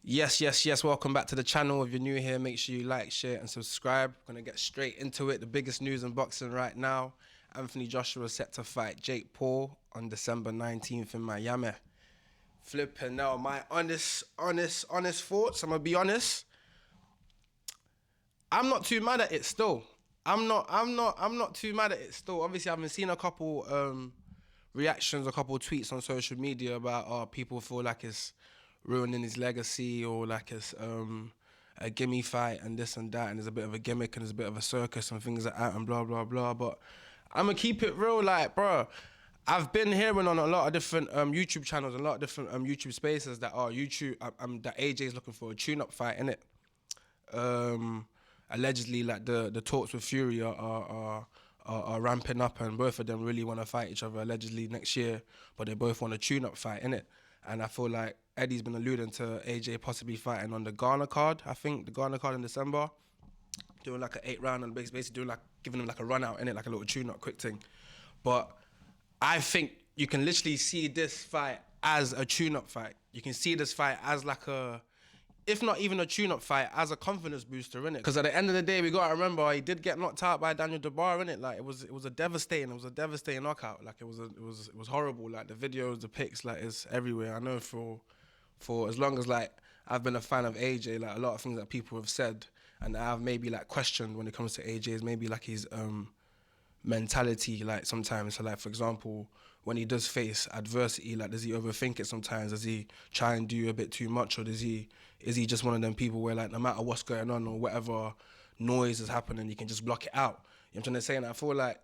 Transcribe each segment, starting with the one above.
Yes. Welcome back to the channel. If you're new here, make sure you like, share, and subscribe. We're gonna get straight into it. The biggest news in boxing right now: Anthony Joshua is set to fight Jake Paul on December 19th in Miami. Flipping now, my honest thoughts. I'm gonna be honest. I'm not too mad at it still. I'm not too mad at it still. Obviously, I've been seeing a couple reactions, a couple tweets on social media about people feel like it's ruining his legacy or like it's a gimme fight and this and that, and there's a bit of a gimmick and there's a bit of a circus and things like that and blah blah blah. But I'm gonna keep it real, like, bro. I've been hearing on a lot of different YouTube channels, a lot of different YouTube spaces that that AJ's looking for a tune-up fight, innit? Allegedly, like the talks with Fury are ramping up, and both of them really want to fight each other allegedly next year, but they both want a tune-up fight, innit? And I feel like Eddie's been alluding to AJ possibly fighting on the Ghana card. I think the Ghana card in December, doing like an 8-round and basically doing like giving him like a run out, innit, like a little tune-up quick thing. But I think you can literally see this fight as a tune-up fight. You can see this fight as like a, if not even a tune-up fight, as a confidence booster, innit? Because at the end of the day, we gotta remember he did get knocked out by Daniel Dubois, innit? Like it was a devastating knockout. Like it was horrible. Like the videos, the pics, like it's everywhere. I know for as long as like I've been a fan of AJ, like a lot of things that people have said and I've maybe like questioned when it comes to AJ is maybe like his mentality, like sometimes. So like, for example, when he does face adversity, like does he overthink it sometimes? Does he try and do a bit too much, or is he just one of them people where like no matter what's going on or whatever noise is happening, he can just block it out? You know what I'm trying to say? And I feel like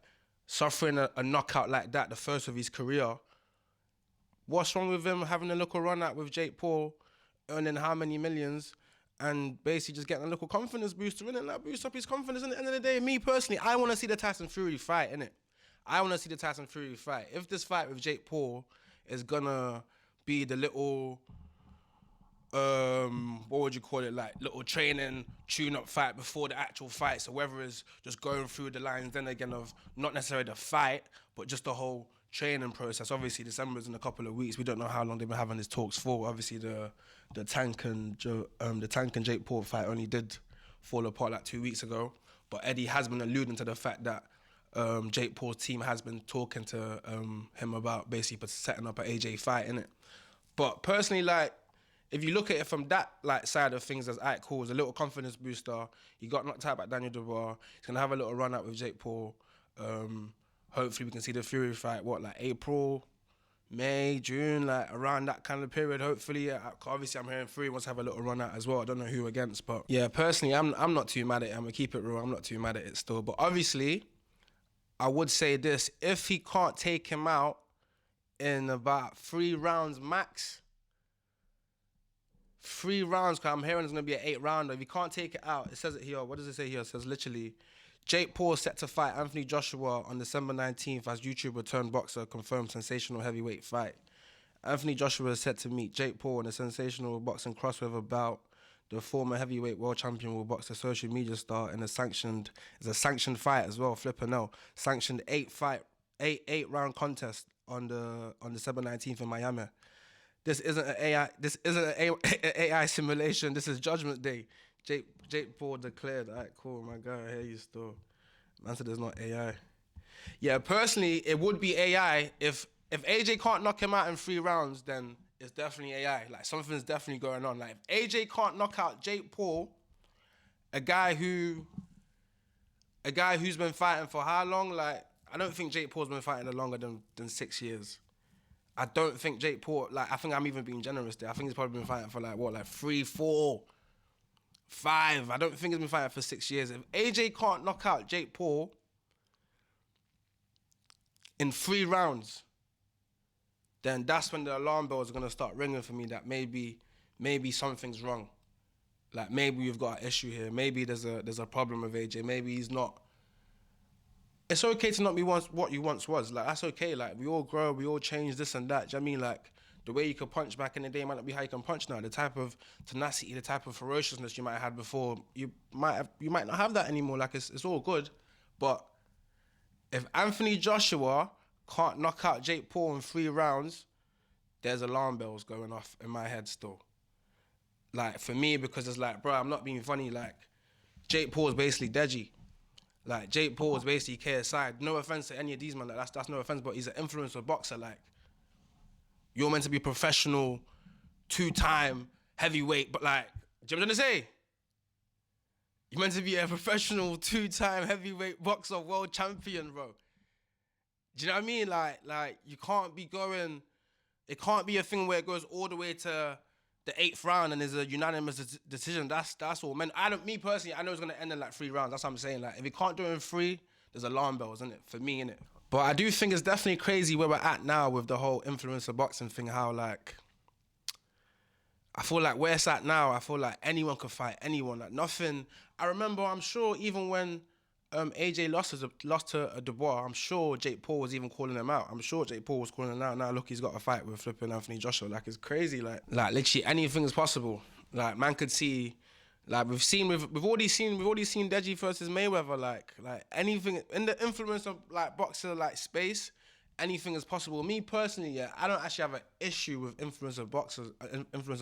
suffering a knockout like that, the first of his career, what's wrong with him having a little run out with Jake Paul, earning how many millions, and basically just getting a little confidence booster, innit? Like boost up his confidence. At the end of the day, me personally, I want to see the Tyson Fury fight, innit? I want to see the Tyson Fury fight. If this fight with Jake Paul is gonna be the little, what would you call it, like little training tune-up fight before the actual fight, so whether it's just going through the lines then again of not necessarily the fight, but just the whole training process. Obviously, December's in a couple of weeks. We don't know how long they've been having these talks for. Obviously, the Tank and Jake Paul fight only did fall apart like 2 weeks ago. But Eddie has been alluding to the fact that Jake Paul's team has been talking to him about basically setting up an AJ fight, innit? But personally, like, if you look at it from that like side of things, as alright, cool, it's a little confidence booster. He got knocked out by Daniel Dubois. He's gonna have a little run out with Jake Paul. Hopefully we can see the Fury fight, like April, May, June, like around that kind of period, hopefully. Obviously I'm hearing Fury wants to have a little run out as well. I don't know who against, but yeah, personally, I'm not too mad at it. I'm gonna keep it real, I'm not too mad at it still. But obviously, I would say this: if he can't take him out in about 3 rounds max, 3 rounds, because I'm hearing it's going to be an 8-rounder. If he can't take it out, it says it here. What does it say here? It says literally, Jake Paul set to fight Anthony Joshua on December 19th as YouTuber turned boxer confirmed sensational heavyweight fight. Anthony Joshua is set to meet Jake Paul in a sensational boxing crossover bout. The former heavyweight world champion will box a social media star in a sanctioned fight as well. Flipping out, sanctioned 8-round contest on December 19th in Miami. This isn't an AI. This isn't an AI simulation. This is Judgment Day. Jake Paul declared. All right, cool. My guy, I hear you still. Man said there's not AI. Yeah, personally, it would be AI. If AJ can't knock him out in 3 rounds, then it's definitely AI. Like something's definitely going on. Like if AJ can't knock out Jake Paul, a guy who's been fighting for how long? Like I don't think Jake Paul's been fighting longer than 6 years. I don't think Jake Paul, like, I think I'm even being generous there. I think he's probably been fighting for like 3, 4, 5. I don't think he's been fighting for 6 years. If AJ can't knock out Jake Paul in 3 rounds, then that's when the alarm bells are gonna start ringing for me that maybe something's wrong. Like maybe we've got an issue here. Maybe there's a problem with AJ. Maybe he's not. It's okay to not be what you once was. Like, that's okay. Like, we all grow, we all change, this and that. Do you know what I mean? Like, the way you could punch back in the day might not be how you can punch now. The type of tenacity, the type of ferociousness you might have had before, you might not have that anymore. Like, it's all good. But if Anthony Joshua can't knock out Jake Paul in 3 rounds, there's alarm bells going off in my head still. like for me, because it's like, bro, I'm not being funny. Like Jake Paul is basically Deji. Like Jake Paul is basically KSI. No offense to any of these man. Like that's no offense, but he's an influencer boxer. Like you're meant to be professional, 2-time heavyweight, but like, do you know what I'm trying to say? You're meant to be a professional 2-time heavyweight boxer, world champion, bro. Do you know what I mean? Like you can't be going. It can't be a thing where it goes all the way to the 8th round and there's a unanimous decision. That's all. Man, me personally, I know it's gonna end in like 3 rounds. That's what I'm saying. Like if you can't do it in 3, there's alarm bells, isn't it? For me, innit? But I do think it's definitely crazy where we're at now with the whole influencer boxing thing. How like I feel like where it's at now, I feel like anyone could fight anyone. Like nothing. I remember, I'm sure even when AJ lost to Dubois, I'm sure Jake Paul was even calling him out. I'm sure Jake Paul was calling him out. Now look, he's got a fight with flipping Anthony Joshua. Like it's crazy. Like literally anything is possible. Like man could see. Like we've already seen Deji versus Mayweather. Like anything in the influence of like boxer like space. Anything is possible. Me personally, yeah, I don't actually have an issue with influencer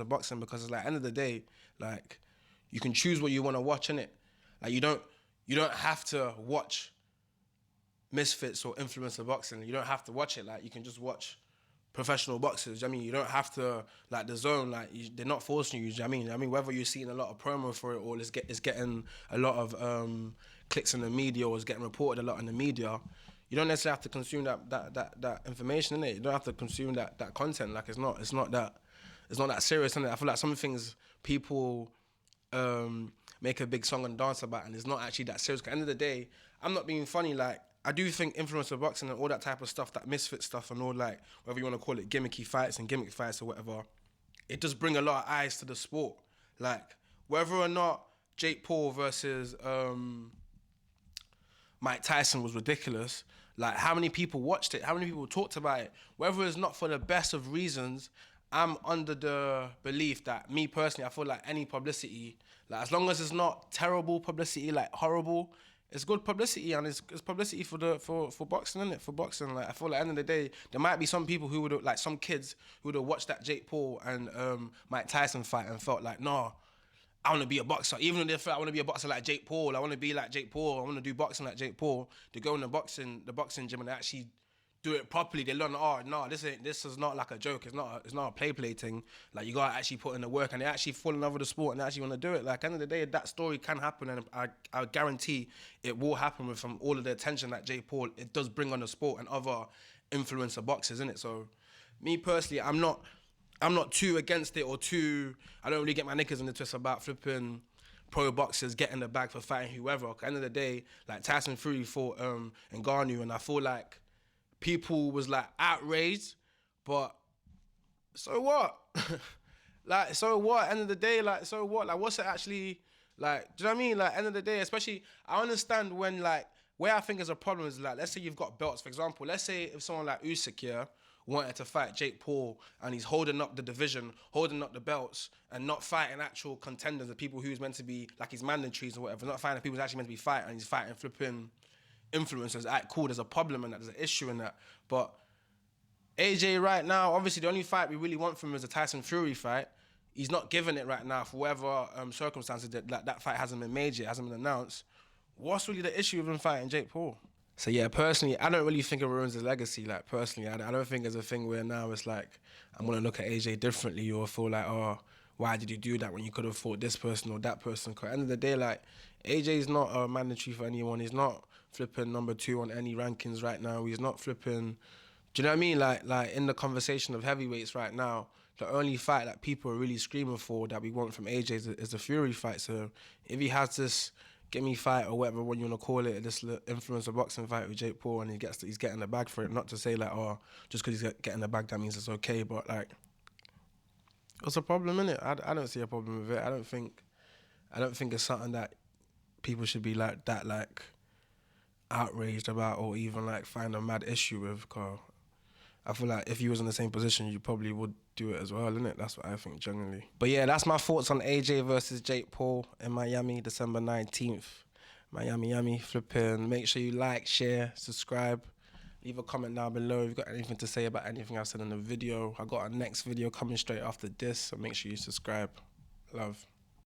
boxing because it's like end of the day, like you can choose what you want to watch, innit? Like you don't have to watch Misfits or influencer boxing. You don't have to watch it. Like you can just watch professional boxers. I mean, you don't have to like the zone. Like they're not forcing you. I mean, whether you're seeing a lot of promo for it or it's getting a lot of clicks in the media or it's getting reported a lot in the media. You don't necessarily have to consume that information, innit? You don't have to consume that content. Like it's not that serious, innit? I feel like some things people make a big song and dance about, and it's not actually that serious. 'Cause at the end of the day, I'm not being funny. Like I do think influencer boxing and all that type of stuff, that misfit stuff, and all like whatever you want to call it, gimmicky fights and gimmick fights or whatever, it does bring a lot of eyes to the sport. Like whether or not Jake Paul versus Mike Tyson was ridiculous. Like, how many people watched it? How many people talked about it? Whether it's not for the best of reasons, I'm under the belief that me personally, I feel like any publicity, like as long as it's not terrible publicity, like horrible, it's good publicity and it's publicity for boxing, isn't it? For boxing, like I feel like at the end of the day, there might be some people who would like some kids who would have watched that Jake Paul and Mike Tyson fight and felt like, nah, I want to be a boxer. Even if they feel I want to be a boxer like Jake Paul, I want to be like Jake Paul, I want to do boxing like Jake Paul. They go in the boxing gym and they actually do it properly. They learn, oh no, this is not like a joke. It's not a play thing. Like you gotta actually put in the work, and they actually fall in love with the sport and they actually want to do it. Like at the end of the day, that story can happen, and I guarantee it will happen with from all of the attention that Jake Paul it does bring on the sport and other influencer boxers, innit? So, me personally, I'm not too against it or too. I don't really get my knickers in the twist about flipping pro boxers getting the bag for fighting whoever. At the end of the day, like Tyson Fury fought Ngannou, and I feel like people was like outraged, but so what? Like so what? End of the day, like so what? Like what's it actually like? Do you know what I mean? Like end of the day, especially I understand when like where I think is a problem is like let's say you've got belts, for example. Let's say if someone like Usyk, yeah, wanted to fight Jake Paul and he's holding up the division, holding up the belts and not fighting actual contenders, the people who's meant to be like his mandatories or whatever, not fighting the people who's actually meant to be fighting and he's fighting flipping influencers. Alright, cool, there's a problem in that, there's an issue in that. But AJ right now, obviously the only fight we really want from him is a Tyson Fury fight. He's not giving it right now for whatever circumstances that fight hasn't been made yet, hasn't been announced. What's really the issue with him fighting Jake Paul? So yeah, personally, I don't really think it ruins his legacy. Like personally, I don't think there's a thing where now it's like I'm gonna look at AJ differently or feel like, oh, why did you do that when you could have fought this person or that person? Cause at the end of the day, like AJ's not mandatory for anyone. He's not flipping number 2 on any rankings right now. He's not flipping. Do you know what I mean? Like in the conversation of heavyweights right now, the only fight that people are really screaming for that we want from AJ is the Fury fight. So if he has this gimme fight or whatever one you want to call it, this influencer boxing fight with Jake Paul, and he's getting the bag for it. Not to say like, oh, just because he's getting the bag that means it's okay, but like, what's the problem in it? I don't see a problem with it. I don't think it's something that people should be like that like outraged about or even like find a mad issue with. Cause I feel like if you was in the same position, you probably would do it as well, innit? That's what I think generally. But yeah, that's my thoughts on AJ versus Jake Paul in Miami, December 19th. Miami, flipping. Make sure you like, share, subscribe. Leave a comment down below if you've got anything to say about anything I said in the video. I got a next video coming straight after this, so make sure you subscribe. Love.